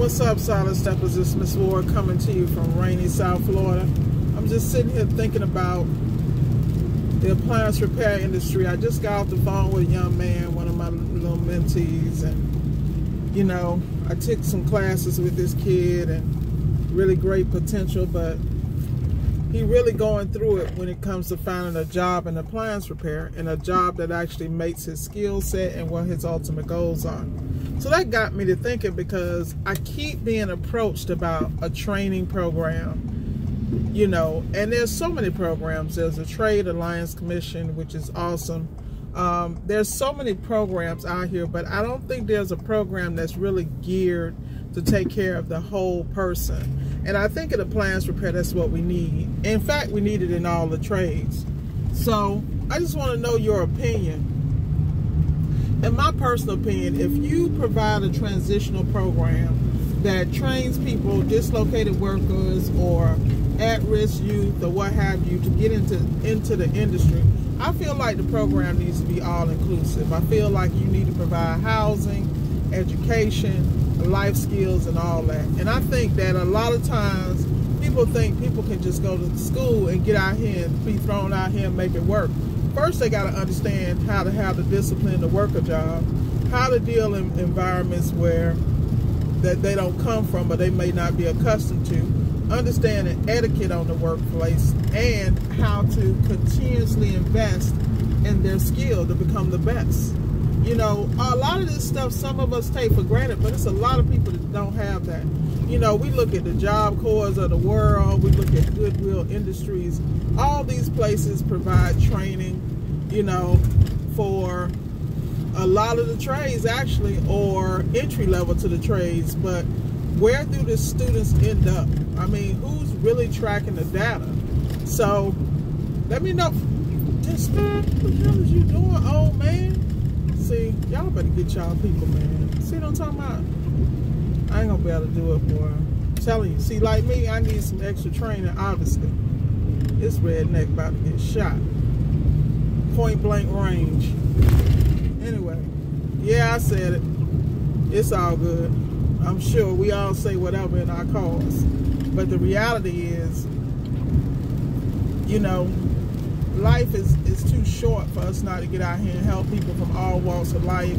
What's up, Solid Steppers? It's Miss Ward coming to you from rainy South Florida. I'm just sitting here thinking about the appliance repair industry. I just got off the phone with a young man, one of my little mentees, and you know, I took some classes with this kid and really great potential, but he really going through it when it comes to finding a job in appliance repair, and a job that actually makes his skill set and what his ultimate goals are. So that got me to thinking, because I keep being approached about a training program, you know, and there's so many programs. There's a Trade Alliance Commission, which is awesome. There's so many programs out here, but I don't think there's a program that's really geared to take care of the whole person. And I think in appliance repair, that's what we need. In fact, we need it in all the trades. So I just want to know your opinion. In my personal opinion, if you provide a transitional program that trains people, dislocated workers, or at-risk youth, or what have you, to get into the industry, I feel like the program needs to be all-inclusive. I feel like you need to provide housing, education, life skills, and all that. And I think that a lot of times people think people can just go to school and get out here and be thrown out here and make it work. First, they got to understand how to have the discipline to work a job, how to deal in environments where that they don't come from, but they may not be accustomed to, understanding etiquette on the workplace, and how to continuously invest in their skill to become the best. You know, a lot of this stuff some of us take for granted, but it's a lot of people that don't have that. You know, we look at the Job Corps of the world, we look at Goodwill Industries. All these places provide training, you know, for a lot of the trades actually, or entry level to the trades. But where do the students end up? I mean, who's really tracking the data? So let me know. Just what the hell is you doing, old man? See, y'all better get y'all people, man. See what I'm talking about? I ain't gonna be able to do it, boy. I'm telling you. See, like me, I need some extra training, obviously. This redneck about to get shot. Point blank range. Anyway, yeah, I said it. It's all good. I'm sure we all say whatever in our cause. But the reality is, you know, life is too short for us not to get out here and help people from all walks of life,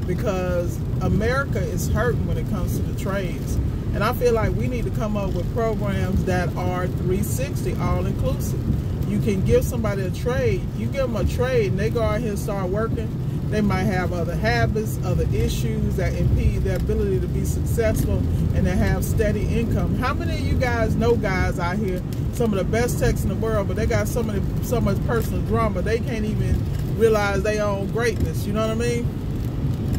because America is hurting when it comes to the trades. And I feel like we need to come up with programs that are 360, all-inclusive. You can give somebody a trade. You give them a trade and they go out here and start working. They might have other habits, other issues that impede their ability to be successful and to have steady income. How many of you guys know guys out here, some of the best techs in the world, but they got so much personal drama, they can't even realize they own greatness, you know what I mean?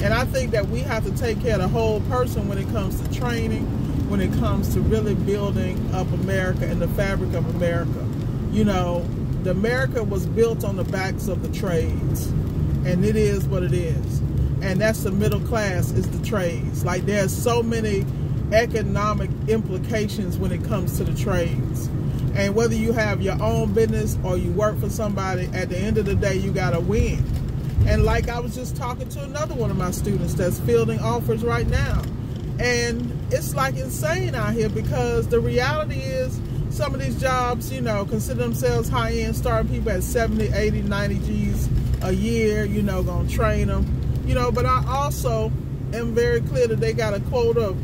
And I think that we have to take care of the whole person when it comes to training, when it comes to really building up America and the fabric of America. You know, the America was built on the backs of the trades, and it is what it is. And that's the middle class, is the trades. Like, there's so many economic implications when it comes to the trades. And whether you have your own business or you work for somebody, at the end of the day, you gotta win. And like I was just talking to another one of my students that's fielding offers right now. And it's like insane out here, because the reality is some of these jobs, you know, consider themselves high-end, starting people at 70, 80, 90 G's a year, you know, gonna train them. You know, but I also am very clear that they got a quota of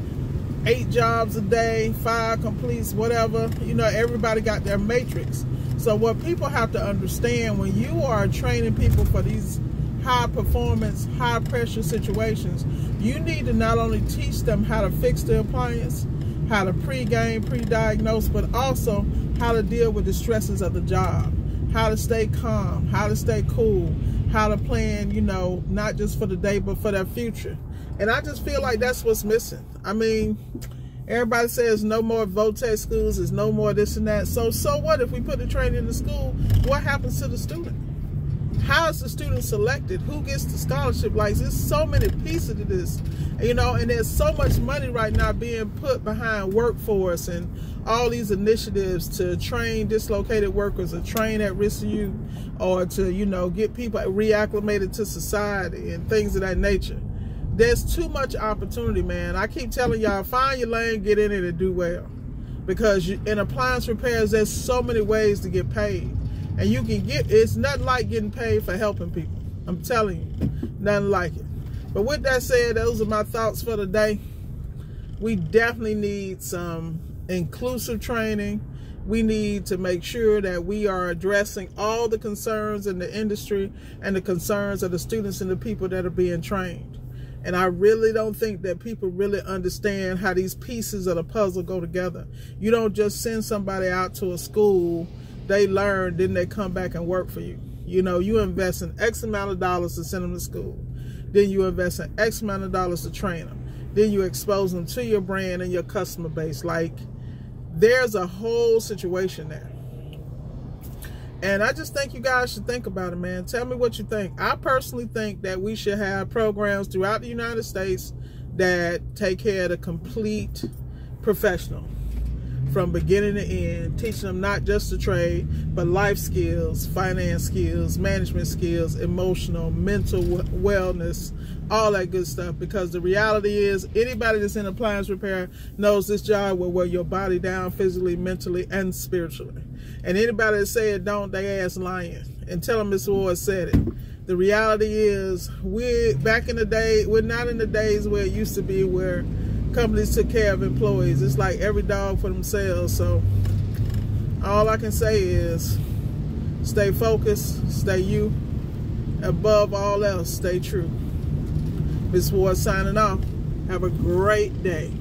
8 jobs a day, 5 completes, whatever. You know, everybody got their matrix. So what people have to understand, when you are training people for these high performance, high pressure situations, you need to not only teach them how to fix the appliance, how to pre-game, pre-diagnose, but also how to deal with the stresses of the job, how to stay calm, how to stay cool, how to plan, you know, not just for the day, but for their future. And I just feel like that's what's missing. I mean, everybody says no more VOTEC schools, there's no more this and that. So what if we put the training in the school? What happens to the student? How is the student selected? Who gets the scholarship? Like, there's so many pieces to this, you know, and there's so much money right now being put behind workforce and all these initiatives to train dislocated workers, or train at-risk youth, or to, you know, get people reacclimated to society and things of that nature. there's too much opportunity, man. I keep telling y'all, find your lane, get in it, and do well. Because in appliance repairs, there's so many ways to get paid. And you can get, it's nothing like getting paid for helping people. I'm telling you, nothing like it. But with that said, those are my thoughts for the day. We definitely need some inclusive training. We need to make sure that we are addressing all the concerns in the industry and the concerns of the students and the people that are being trained. And I really don't think that people really understand how these pieces of the puzzle go together. You don't just send somebody out to a school, they learn, then they come back and work for you. You know, you invest in X amount of dollars to send them to school. Then you invest in X amount of dollars to train them. Then you expose them to your brand and your customer base. Like, there's a whole situation there. And I just think you guys should think about it, man. Tell me what you think. I personally think that we should have programs throughout the United States that take care of the complete professional from beginning to end, teaching them not just the trade, but life skills, finance skills, management skills, emotional, mental wellness, all that good stuff. Because the reality is, anybody that's in appliance repair knows this job will wear your body down physically, mentally, and spiritually. And anybody that say it don't, they ass lying. And tell them Ms. Ward said it. The reality is, back in the day, we're not in the days where it used to be, where companies took care of employees. It's like every dog for themselves. So all I can say is, stay focused, stay you. Above all else, stay true. Ms. Ward signing off. Have a great day.